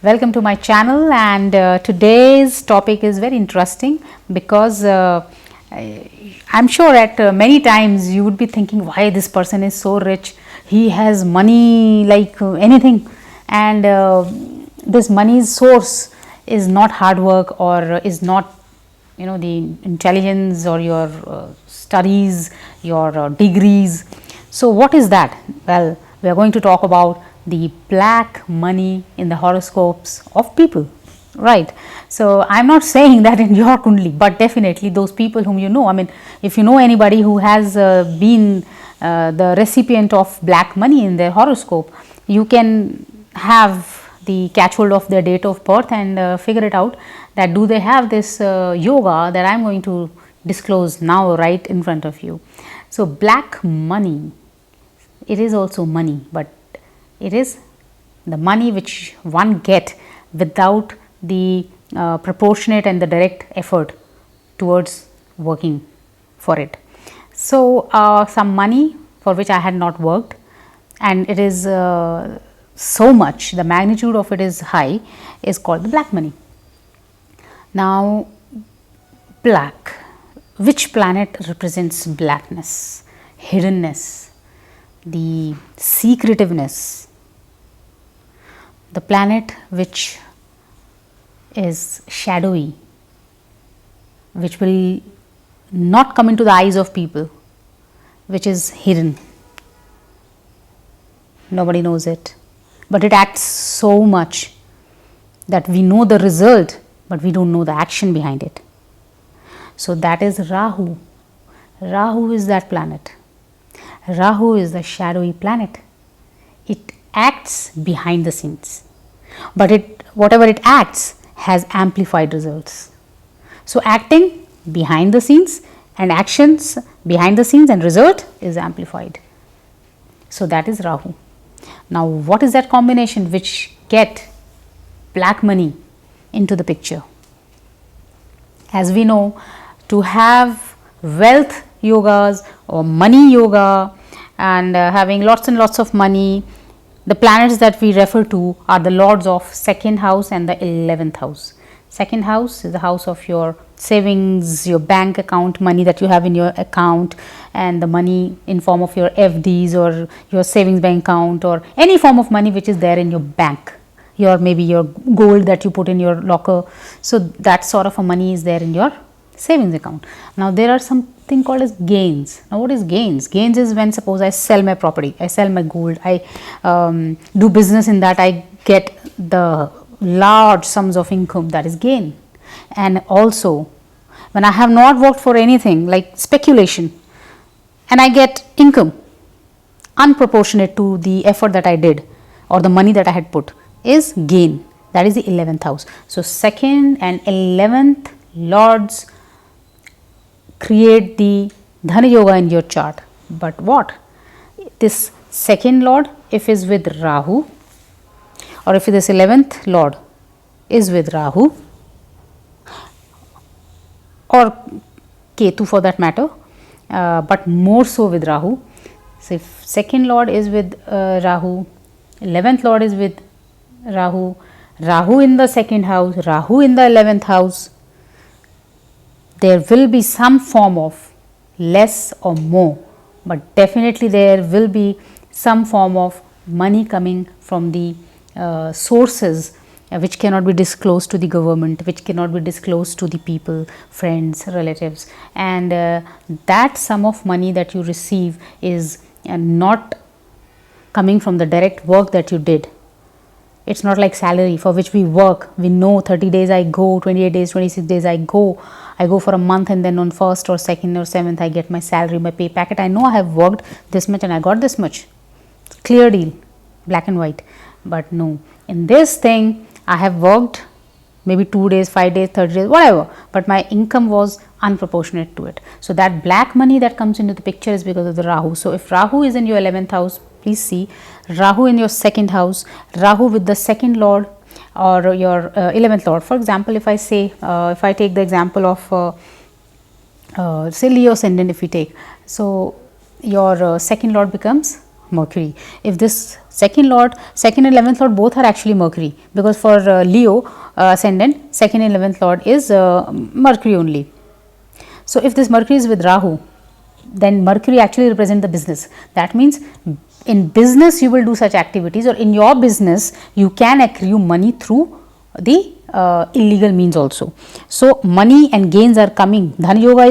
Welcome to my channel, and today's topic is very interesting because I'm sure at many times you would be thinking why this person is so rich, he has money like anything, and this money's source is not hard work or is not the intelligence or your studies, your degrees. So what is that? Well, we are going to talk about the black money in the horoscopes of people, right? So I'm not saying that in your kundli, but definitely those people whom you know, I mean, if you know anybody who has been the recipient of black money in their horoscope, you can have the catchhold of their date of birth and figure it out that do they have this yoga that I'm going to disclose now right in front of you. So black money, it is also money, but it is the money which one get without the proportionate and the direct effort towards working for it. So some money for which I had not worked, and it is so much, the magnitude of it is high, is called the black money. Now black, which planet represents blackness, hiddenness, the secretiveness? The planet which is shadowy, which will not come into the eyes of people, which is hidden. Nobody knows it, but it acts so much that we know the result, but we don't know the action behind it. So that is Rahu. Rahu is that planet. Rahu is the shadowy planet. It acts behind the scenes, but whatever it acts has amplified results. So acting behind the scenes and actions behind the scenes and result is amplified. So that is Rahu. Now what is that combination which get black money into the picture? As we know, to have wealth yogas or money yoga and having lots and lots of money, the planets that we refer to are the lords of second house and the 11th house. Second house is the house of your savings, your bank account, money that you have in your account, and the money in form of your FDs or your savings bank account or any form of money which is there in your bank, your maybe your gold that you put in your locker. So that sort of a money is there in your savings account. Now there are something called as gains. Now what is gains? Gains is when suppose I sell my property, I sell my gold, I do business in that, I get the large sums of income, that is gain. And also when I have not worked for anything like speculation and I get income unproportionate to the effort that I did or the money that I had put is gain, that is the 11th house. So second and 11th lords create the Dhana Yoga in your chart. But what? This second lord, if is with Rahu, or if this 11th lord is with Rahu or Ketu for that matter, but more so with Rahu. So if second lord is with Rahu, 11th lord is with Rahu, Rahu in the second house, Rahu in the 11th house, there will be some form of less or more, but definitely there will be some form of money coming from the sources which cannot be disclosed to the government, which cannot be disclosed to the people, friends, relatives, and that sum of money that you receive is not coming from the direct work that you did. It's not like salary for which we work. We know 30 days I go, 28 days, 26 days I go for a month, and then on 1st or 2nd or 7th I get my salary, my pay packet. I know I have worked this much and I got this much. Clear deal, black and white. But no, in this thing I have worked maybe 2 days, 5 days, 30 days, whatever, but my income was unproportionate to it. So that black money that comes into the picture is because of the Rahu. So if Rahu is in your 11th house, please see Rahu in your second house, Rahu with the second lord or your 11th lord. For example, if I say, if I take the example of say Leo ascendant, if we take, so your second lord becomes Mercury. If this second and 11th lord both are actually Mercury, because for Leo ascendant, second and 11th lord is Mercury only. So if this Mercury is with Rahu, then Mercury actually represents the business. That means in business you will do such activities, or in your business you can accrue money through the illegal means also. So money and gains are coming. Dhan yoga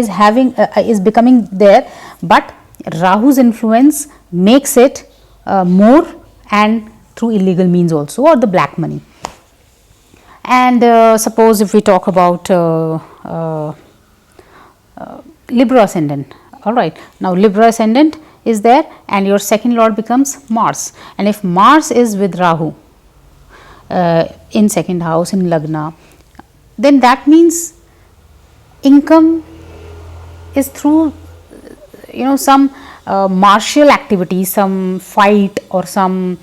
is becoming there, but Rahu's influence makes it more, and through illegal means also, or the black money. And suppose if we talk about Libra ascendant. All right, now Libra ascendant is there, and your second lord becomes Mars. And if Mars is with Rahu in second house in Lagna, then that means income is through some martial activity, some fight, or some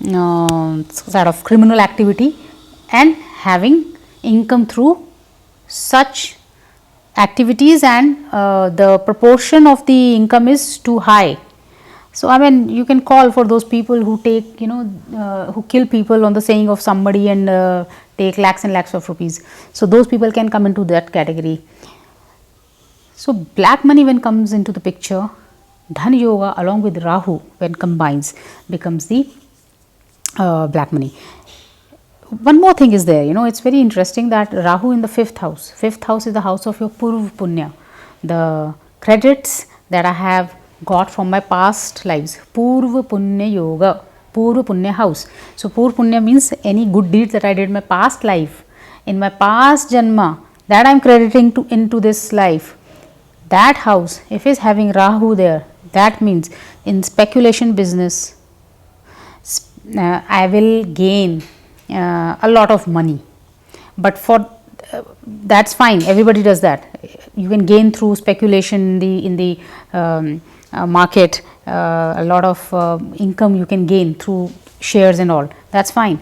sort of criminal activity, and having income through such activities, and the proportion of the income is too high. So I mean, you can call for those people who take who kill people on the saying of somebody and take lakhs and lakhs of rupees. So those people can come into that category. So black money when comes into the picture, Dhan yoga along with Rahu when combines becomes the black money. One more thing is there, it's very interesting that Rahu in the 5th house. 5th house is the house of your Purv Punya, the credits that I have got from my past lives. Purv Punya Yoga, Purv Punya house. So Purv Punya means any good deeds that I did in my past life, in my past Janma, that I am crediting into this life. That house, if it is having Rahu there, that means in speculation business, I will gain a lot of money, but for that's fine, everybody does that. You can gain through speculation in the market, a lot of income you can gain through shares and all, that's fine.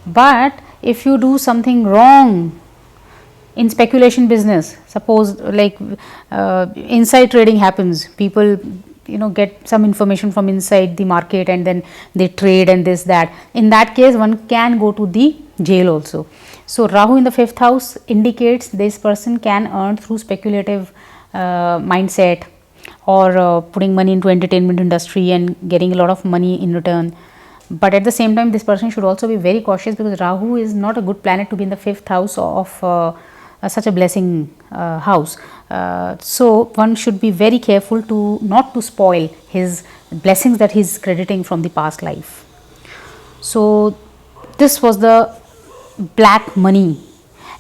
But if you do something wrong in speculation business, suppose like inside trading happens, people get some information from inside the market and then they trade and this that, in that case one can go to the jail also. So Rahu in the 5th house indicates this person can earn through speculative mindset, or putting money into entertainment industry and getting a lot of money in return. But at the same time, this person should also be very cautious, because Rahu is not a good planet to be in the 5th house of such a blessing house. So one should be very careful to not to spoil his blessings that he is crediting from the past life. So this was the black money.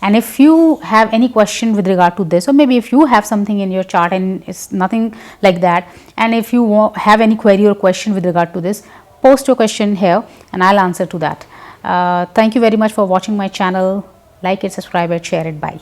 And if you have any question with regard to this, or maybe if you have something in your chart and it's nothing like that, and if you have any query or question with regard to this, post your question here and I'll answer to that. Thank you very much for watching my channel. Like it, subscribe it, share it. Bye.